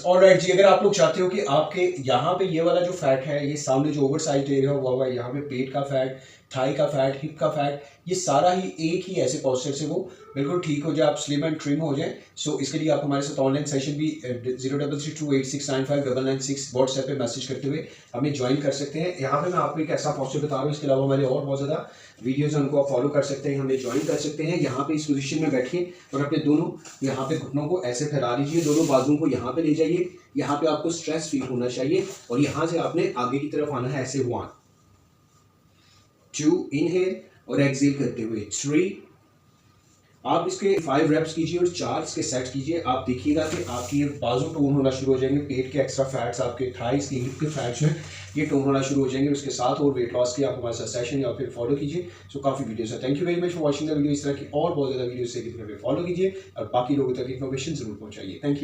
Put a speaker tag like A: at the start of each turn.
A: Alright जी, अगर आप लोग चाहते हो कि आपके यहाँ पे ये वाला जो फैट है, ये सामने जो ओवर साइज एरिया हुआ है, यहाँ पे पेट का फैट, थाई का फैट, हिप का फैट, ये सारा ही एक ही ऐसे पोस्चर से वो बिल्कुल ठीक हो जाए, आप स्लिम एंड ट्रिम हो जाए। सो इसके लिए आप हमारे साथ ऑनलाइन सेशन भी 033286959996 व्हाट्सएप पे मैसेज करते हुए हमें ज्वाइन कर सकते हैं। यहाँ पे मैं आपको एक ऐसा पोस्चर बता रहा हूँ, इसके अलावा हमारे और बहुत ज़्यादा वीडियोज़ हैं, उनको आप फॉलो कर सकते हैं, हमें ज्वाइन कर सकते हैं। यहाँ पे इस पोजीशन में बैठिए और अपने दोनों यहाँ पे घुटनों को ऐसे फैला लीजिए, दोनों बाजुओं को यहाँ पे ले जाइए। यहाँ पे आपको स्ट्रेस फील होना चाहिए और यहाँ से आपने आगे की तरफ आना है ऐसे 1 2 इनहेल और एक्सहेल करते हुए 3। आप इसके 5 रेप्स कीजिए और 4 इसके सेट कीजिए। आप देखिएगा कि आपकी ये बाजू टोन होना शुरू हो जाएंगे, पेट के एक्स्ट्रा फैट्स, आपके थाइस के हिप के फैट्स हैं, ये टोन होना शुरू हो जाएंगे। उसके साथ और वेट लॉस के आप हमारे साथ सेशन या फिर फॉलो कीजिए। सो काफ़ी वीडियोस है। Thank you very much for watching the video. इस तरह की और बहुत ज़्यादा वीडियो से फॉलो कीजिए और बाकी लोगों तक इन्फॉर्मेशन जरूर पहुँचाइए। Thank you.